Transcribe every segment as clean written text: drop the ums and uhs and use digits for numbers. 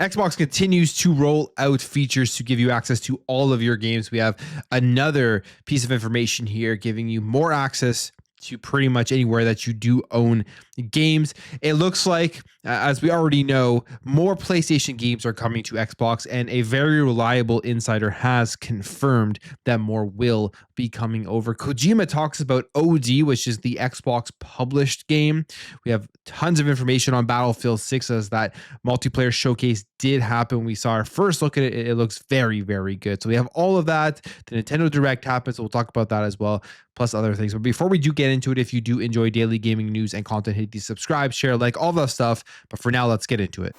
Xbox continues to roll out features to give you access to all of your games. We have another piece of information here giving you more access to pretty much anywhere that you do own games. It looks like, as we already know, more PlayStation games are coming to Xbox, and a very reliable insider has confirmed that more will be coming over. Kojima talks about OD, which is the Xbox published game. We have tons of information on Battlefield 6 as that multiplayer showcase did happen. We saw our first look at it. It looks very, very good. So we have all of that. The Nintendo Direct happens. So we'll talk about that as well, plus other things. But before we do get into it, if you do enjoy daily gaming news and content, hit the subscribe, share, like, all that stuff. But for now, let's get into it.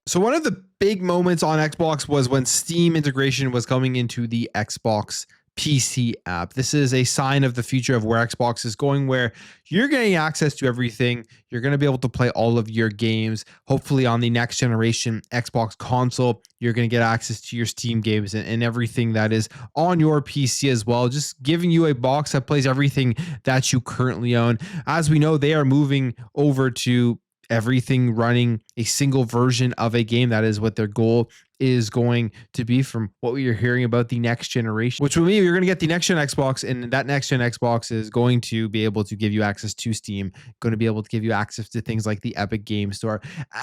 So one of the big moments on Xbox was when Steam integration was coming into the Xbox PC app. This is a sign of the future of where Xbox is going, where you're getting access to everything. You're going to be able to play all of your games. Hopefully on the next generation Xbox console, you're going to get access to your Steam games and everything that is on your PC as well. Just giving you a box that plays everything that you currently own. As we know, they are moving over to everything running a single version of a game. That is what their goal is going to be from what we are hearing about the next generation, which will mean you're going to get the next gen Xbox, and that next gen Xbox is going to be able to give you access to Steam, going to be able to give you access to things like the Epic Game Store.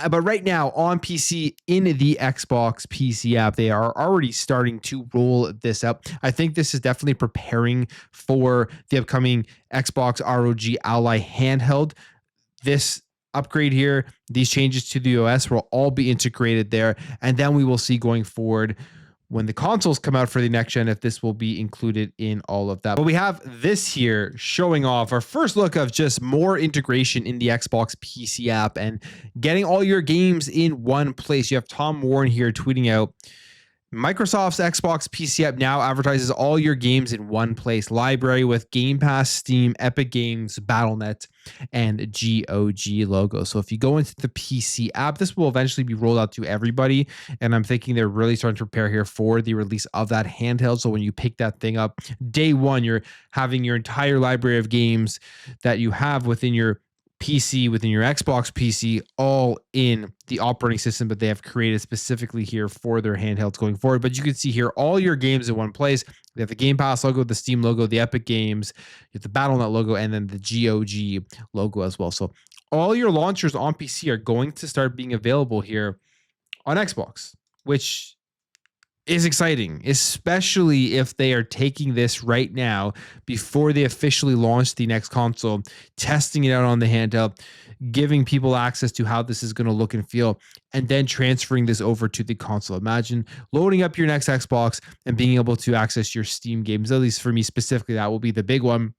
But right now on PC, in the Xbox PC app, they are already starting to roll this out. I think this is definitely preparing for the upcoming Xbox ROG Ally handheld. This upgrade here, these changes to the OS will all be integrated there, and then we will see going forward when the consoles come out for the next gen if this will be included in all of that. But we have this here showing off our first look of just more integration in the Xbox PC app and getting all your games in one place. You have Tom Warren here tweeting out, Microsoft's Xbox PC app now advertises all your games in one place. Library with Game Pass, Steam, Epic Games, Battle.net, and GOG logo. So if you go into the PC app, this will eventually be rolled out to everybody. And I'm thinking they're really starting to prepare here for the release of that handheld. So when you pick that thing up, day one, you're having your entire library of games that you have within your PC, within your Xbox PC, all in the operating system that they have created specifically here for their handhelds going forward. But you can see here all your games in one place. They have the Game Pass logo, the Steam logo, the Epic Games, you have the Battle.net logo, and then the GOG logo as well. So all your launchers on PC are going to start being available here on Xbox, which is exciting, especially if they are taking this right now before they officially launch the next console, testing it out on the handheld, giving people access to how this is going to look and feel, and then transferring this over to the console. Imagine loading up your next Xbox and being able to access your Steam games. At least for me specifically, that will be the big one,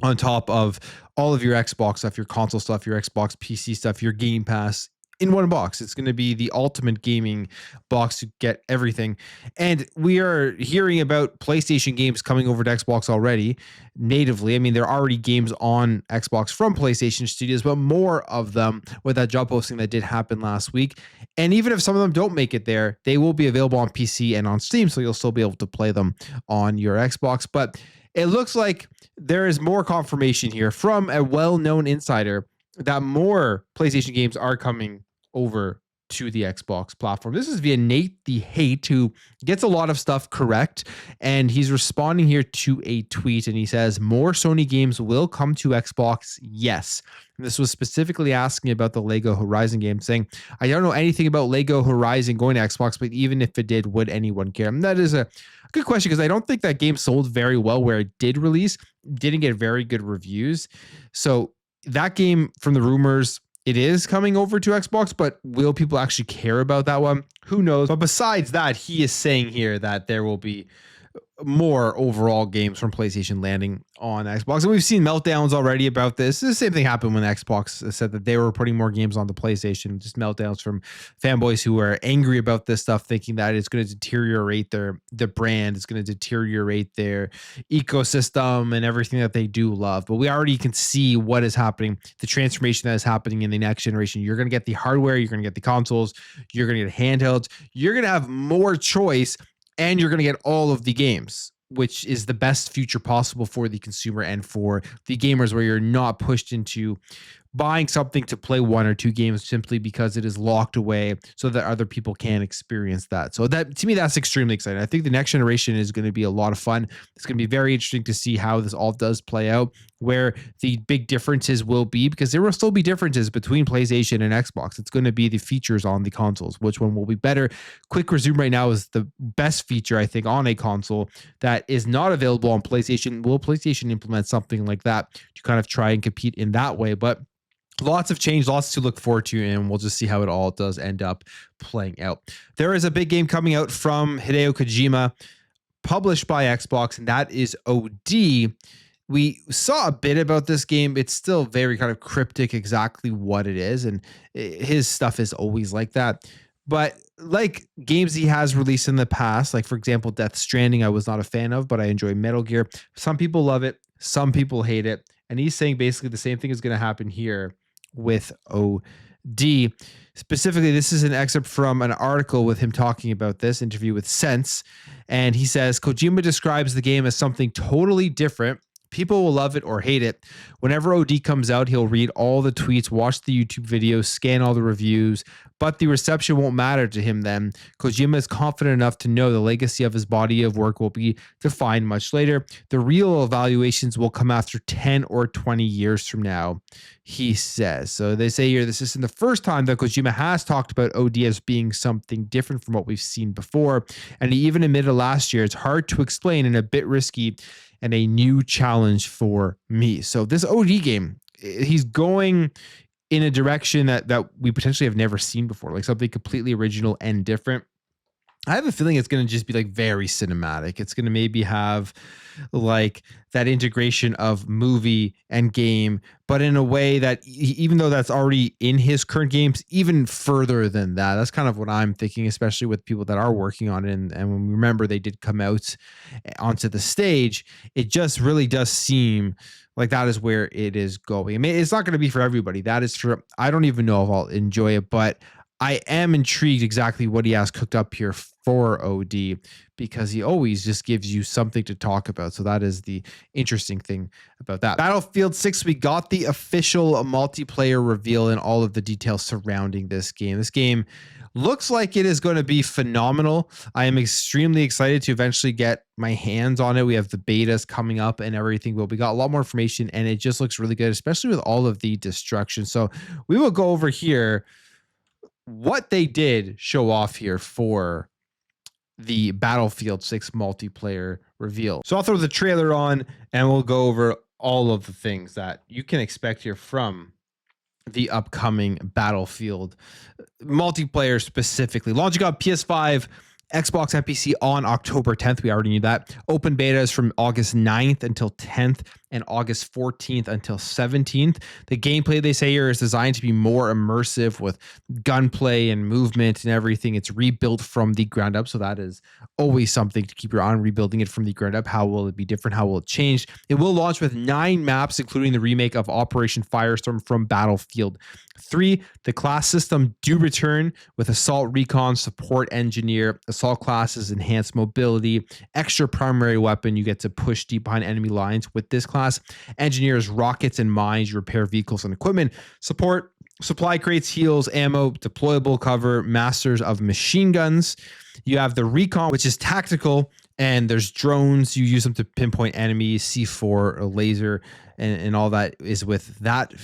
on top of all of your Xbox stuff, your console stuff, your Xbox PC stuff, your Game Pass, in one box. It's going to be the ultimate gaming box to get everything. And we are hearing about PlayStation games coming over to Xbox already natively. I mean, there are already games on Xbox from PlayStation Studios, but more of them with that job posting that did happen last week. And even if some of them don't make it there, they will be available on PC and on Steam, so you'll still be able to play them on your Xbox. But it looks like there is more confirmation here from a well-known insider that more PlayStation games are coming over to the Xbox platform. This is via Nate the Hate, who gets a lot of stuff correct, and he's responding here to a tweet, and he says, more Sony games will come to Xbox, yes. And this was specifically asking about the Lego Horizon game, saying, I don't know anything about Lego Horizon going to Xbox, but even if it did, would anyone care? And that is a good question, because I don't think that game sold very well where it did release, didn't get very good reviews. So that game, from the rumors, it is coming over to Xbox, but will people actually care about that one? Who knows? But besides that, he is saying here that there will be more overall games from PlayStation landing on Xbox. And we've seen meltdowns already about this. The same thing happened when Xbox said that they were putting more games on the PlayStation, just meltdowns from fanboys who are angry about this stuff, thinking that it's going to deteriorate their brand, it's going to deteriorate their ecosystem and everything that they do love. But we already can see what is happening, the transformation that is happening in the next generation. You're going to get the hardware, you're going to get the consoles, you're going to get handhelds, you're going to have more choice, and you're going to get all of the games, which is the best future possible for the consumer and for the gamers, where you're not pushed into buying something to play 1 or 2 games simply because it is locked away so that other people can experience that. So that, to me, that's extremely exciting. I think the next generation is going to be a lot of fun. It's going to be very interesting to see how this all does play out, where the big differences will be, because there will still be differences between PlayStation and Xbox. It's going to be the features on the consoles, which one will be better. Quick Resume right now is the best feature, I think, on a console that is not available on PlayStation. Will PlayStation implement something like that to kind of try and compete in that way? But lots of change, lots to look forward to, and we'll just see how it all does end up playing out. There is a big game coming out from Hideo Kojima, published by Xbox, and that is OD. We saw a bit about this game. It's still very kind of cryptic exactly what it is, and his stuff is always like that. But like games he has released in the past, like for example, Death Stranding, I was not a fan of, but I enjoy Metal Gear. Some people love it, some people hate it. And he's saying basically the same thing is going to happen here with OD. Specifically, this is an excerpt from an article with him talking about this interview with Sense. And he says, Kojima describes the game as something totally different. People will love it or hate it. Whenever OD comes out, he'll read all the tweets, watch the YouTube videos, scan all the reviews, but the reception won't matter to him then. Kojima is confident enough to know the legacy of his body of work will be defined much later. The real evaluations will come after 10 or 20 years from now, he says. So they say here, this isn't the first time that Kojima has talked about OD as being something different from what we've seen before. And he even admitted last year, it's hard to explain and a bit risky and a new challenge for me. So this OD game, he's going in a direction that we potentially have never seen before, like something completely original and different. I have a feeling it's going to just be like very cinematic. It's going to maybe have like that integration of movie and game, but in a way that even though that's already in his current games, even further than that. That's kind of what I'm thinking, especially with people that are working on it. And when we remember they did come out onto the stage, it just really does seem like that is where it is going. I mean, it's not going to be for everybody. That is true. I don't even know if I'll enjoy it, but I am intrigued exactly what he has cooked up here for OD, because he always just gives you something to talk about. So that is the interesting thing about that. Battlefield 6, we got the official multiplayer reveal and all of the details surrounding this game. This game looks like it is going to be phenomenal. I am extremely excited to eventually get my hands on it. We have the betas coming up and everything, but we got a lot more information and it just looks really good, especially with all of the destruction. So we will go over here what they did show off here for the Battlefield 6 multiplayer reveal. So I'll throw the trailer on and we'll go over all of the things that you can expect here from the upcoming Battlefield multiplayer specifically. Launching on PS5, Xbox, and PC on October 10th. We already knew that. Open beta is from August 9th until 10th and August 14th until 17th. The gameplay, they say here, is designed to be more immersive with gunplay and movement and everything. It's rebuilt from the ground up. So that is always something to keep your eye on, rebuilding it from the ground up. How will it be different? How will it change? It will launch with 9 maps, including the remake of Operation Firestorm from Battlefield 3. The class system do return with Assault Recon, Support Engineer, Assault classes, enhanced mobility, extra primary weapon. You get to push deep behind enemy lines with this class. Engineers, rockets, and mines. You repair vehicles and equipment. Support, supply crates, heals, ammo, deployable cover, masters of machine guns. You have the Recon, which is tactical, and there's drones. You use them to pinpoint enemies, C4, a laser, and all that is with that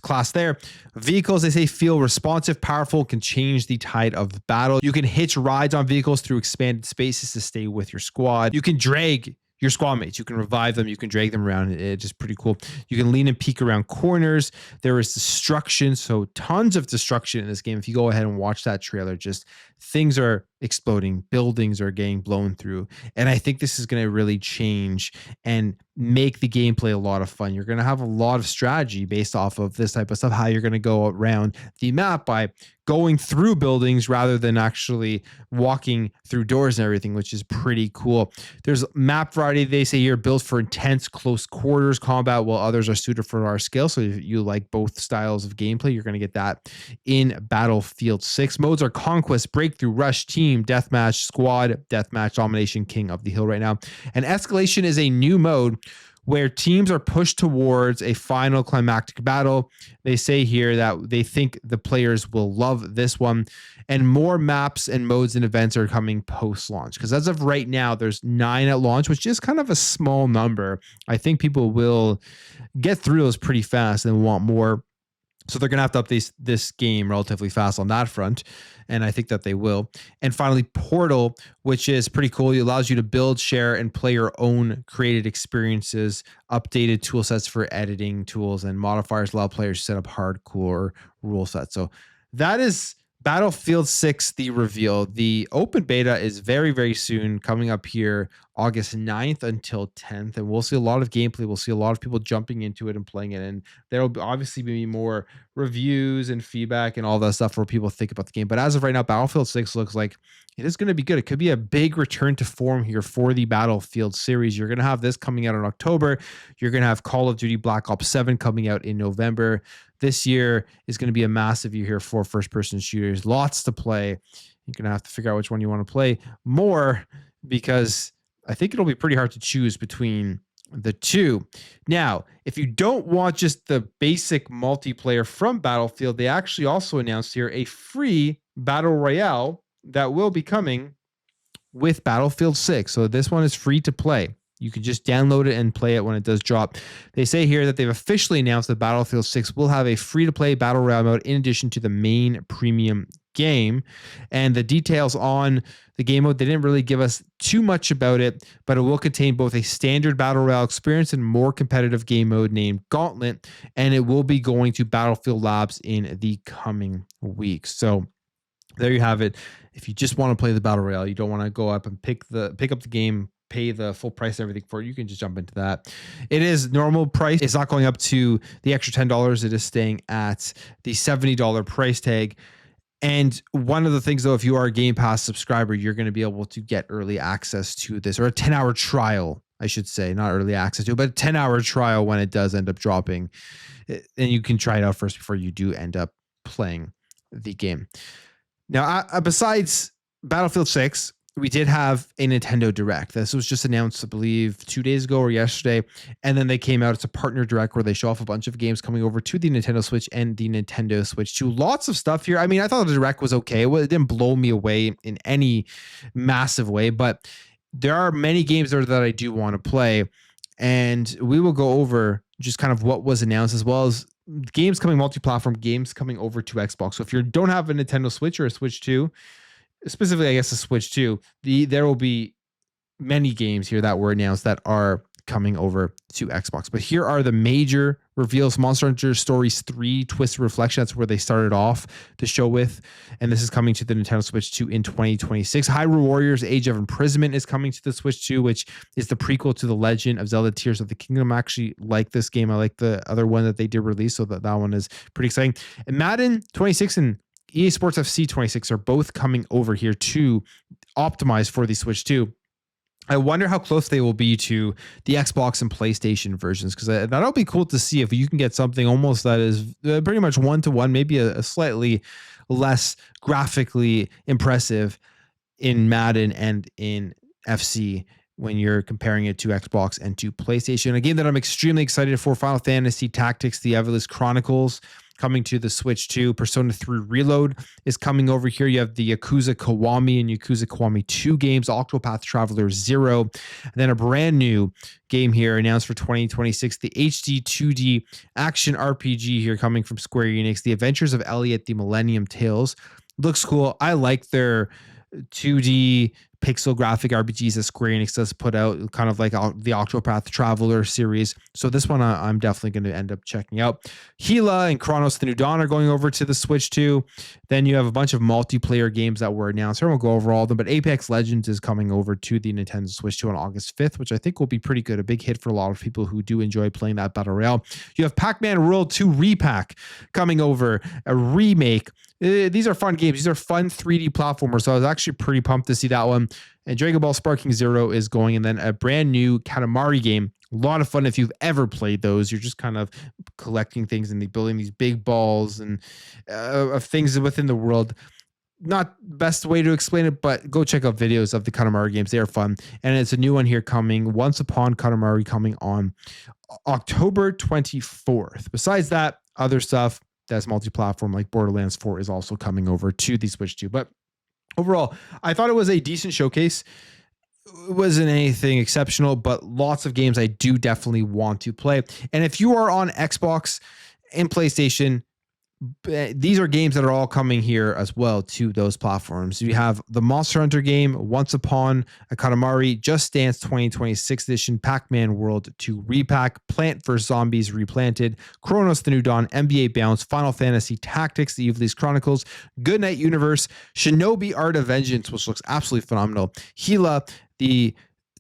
class there. Vehicles, they say, feel responsive, powerful, can change the tide of battle. You can hitch rides on vehicles through expanded spaces to stay with your squad. You can drag your squad mates. You can revive them. You can drag them around. It's just pretty cool. You can lean and peek around corners. There is destruction. So tons of destruction in this game. If you go ahead and watch that trailer, just things are exploding. Buildings are getting blown through. And I think this is going to really change and make the gameplay a lot of fun. You're going to have a lot of strategy based off of this type of stuff, how you're going to go around the map by going through buildings rather than actually walking through doors and everything, which is pretty cool. There's map variety, they say here, built for intense close quarters combat, while others are suited for our scale. So if you like both styles of gameplay, you're going to get that in Battlefield 6. Modes are Conquest, Breakthrough, breakthrough, rush, team, deathmatch, squad, deathmatch, domination, king of the hill right now. And escalation is a new mode where teams are pushed towards a final climactic battle. They say here that they think the players will love this one, and more maps and modes and events are coming post-launch. Because as of right now, there's 9 at launch, which is kind of a small number. I think people will get through those pretty fast and want more. So they're going to have to update this game relatively fast on that front. And I think that they will. And finally, Portal, which is pretty cool. It allows you to build, share, and play your own created experiences, updated tool sets for editing tools, and modifiers allow players to set up hardcore rule sets. So that is Battlefield 6, the reveal. The open beta is very, very soon, coming up here August 9th until 10th. And we'll see a lot of gameplay. We'll see a lot of people jumping into it and playing it. And there will obviously be more reviews and feedback and all that stuff where people think about the game. But as of right now, Battlefield 6 looks like it is going to be good. It could be a big return to form here for the Battlefield series. You're going to have this coming out in October. You're going to have Call of Duty Black Ops 7 coming out in November. This year is going to be a massive year here for first-person shooters. Lots to play. You're going to have to figure out which one you want to play more, because I think it'll be pretty hard to choose between the two. Now, if you don't want just the basic multiplayer from Battlefield, they actually also announced here a free battle royale that will be coming with Battlefield 6. So this one is free to play. You can just download it and play it when it does drop. They say here that they've officially announced that Battlefield 6 will have a free-to-play battle royale mode in addition to the main premium game. And the details on the game mode, they didn't really give us too much about it, but it will contain both a standard battle royale experience and more competitive game mode named Gauntlet, and it will be going to Battlefield Labs in the coming weeks. So there you have it. If you just want to play the battle royale, you don't want to go up and pick up the game, pay the full price and everything for it, you can just jump into that. It is normal price. It's not going up to the extra $10. It is staying at the $70 price tag. And one of the things, though, if you are a Game Pass subscriber, you're going to be able to get early access to this, or a 10-hour trial, I should say, not early access to it, but a 10-hour trial when it does end up dropping. And you can try it out first before you do end up playing the game. Now, besides Battlefield 6, we did have a Nintendo Direct. This was just announced, I believe, 2 days ago or yesterday. And then they came out. It's a partner Direct where they show off a bunch of games coming over to the Nintendo Switch and the Nintendo Switch 2. Lots of stuff here. I mean, I thought the Direct was okay. It didn't blow me away in any massive way, but there are many games there that I do want to play. And we will go over just kind of what was announced, as well as games coming multi-platform, games coming over to Xbox. So if you don't have a Nintendo Switch or a Switch 2, specifically, I guess, a Switch 2, there will be many games here that were announced that are coming over to Xbox. But here are the major reveals. Monster Hunter Stories 3 Twisted Reflection. That's where they started off the show with. And this is coming to the Nintendo Switch 2 in 2026. Hyrule Warriors Age of Imprisonment is coming to the Switch 2, which is the prequel to The Legend of Zelda Tears of the Kingdom. I actually like this game. I like the other one that they did release, so that one is pretty exciting. And Madden 26 and EA Sports FC 26 are both coming over here to optimize for the Switch 2. I wonder how close they will be to the Xbox and PlayStation versions, because that'll be cool to see if you can get something almost that is pretty much one-to-one, maybe a slightly less graphically impressive in Madden and in FC when you're comparing it to Xbox and to PlayStation. A game that I'm extremely excited for, Final Fantasy Tactics: The Everless Chronicles, coming to the Switch 2. Persona 3 Reload is coming over here. You have the Yakuza Kiwami and Yakuza Kiwami 2 games, Octopath Traveler 0, and then a brand new game here announced for 2026, the HD 2D action RPG here coming from Square Enix, The Adventures of Elliot, The Millennium Tales. Looks cool. I like their 2D pixel graphic RPGs that Square Enix does put out, kind of like the Octopath Traveler series. So this one I'm definitely going to end up checking out. Gila and Chronos The New Dawn are going over to the Switch 2. Then you have a bunch of multiplayer games that were announced. I won't go over all of them, but Apex Legends is coming over to the Nintendo Switch 2 on August 5th, which I think will be pretty good. A big hit for a lot of people who do enjoy playing that Battle Royale. You have Pac-Man World 2 Repack coming over, a remake. These are fun games. These are fun 3D platformers. So I was actually pretty pumped to see that one. And Dragon Ball Sparking Zero is going. And then a brand new Katamari game. A lot of fun if you've ever played those. You're just kind of collecting things and building these big balls and of things within the world. not best way to explain it, but go check out videos of the Katamari games. They are fun. And it's a new one here coming, Once Upon Katamari, coming on October 24th. Besides that, other stuff that's multi-platform like Borderlands 4 is also coming over to the Switch too. But overall, I thought it was a decent showcase. It wasn't anything exceptional, but lots of games I do definitely want to play. And if you are on Xbox and PlayStation, these are games that are all coming here as well to those platforms. You have the Monster Hunter game, Once Upon a Katamari, Just Dance 2026 edition, Pac-Man World 2 Repack, Plant vs. Zombies Replanted, Chronos the New Dawn, NBA Bounce, Final Fantasy Tactics, The Evilise Chronicles, Goodnight Universe, Shinobi Art of Vengeance, which looks absolutely phenomenal, Gila, the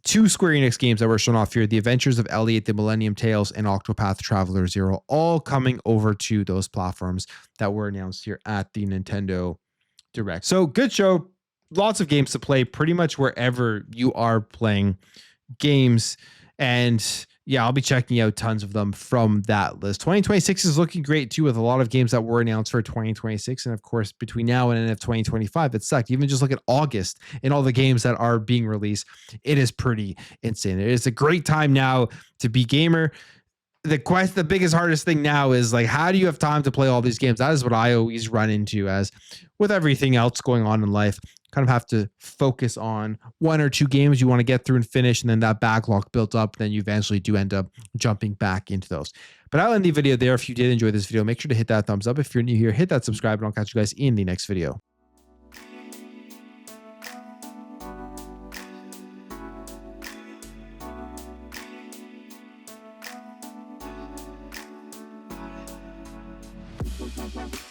2 Square Enix games that were shown off here, The Adventures of Elliot, The Millennium Tales, and Octopath Traveler 0, all coming over to those platforms that were announced here at the Nintendo Direct. So good show. Lots of games to play pretty much wherever you are playing games. And yeah, I'll be checking out tons of them from that list. 2026 is looking great too, with a lot of games that were announced for 2026. And of course, between now and end of 2025, it sucked. Even just look at August and all the games that are being released. It is pretty insane. It is a great time now to be gamer. The biggest, hardest thing now is like, how do you have time to play all these games? That is what I always run into, as with everything else going on in life. Kind of have to focus on 1 or 2 games you want to get through and finish, and then that backlog built up, then you eventually do end up jumping back into those. But I'll end the video there. If you did enjoy this video, make sure to hit that thumbs up. If you're new here, hit that subscribe, and I'll catch you guys in the next video. Bye.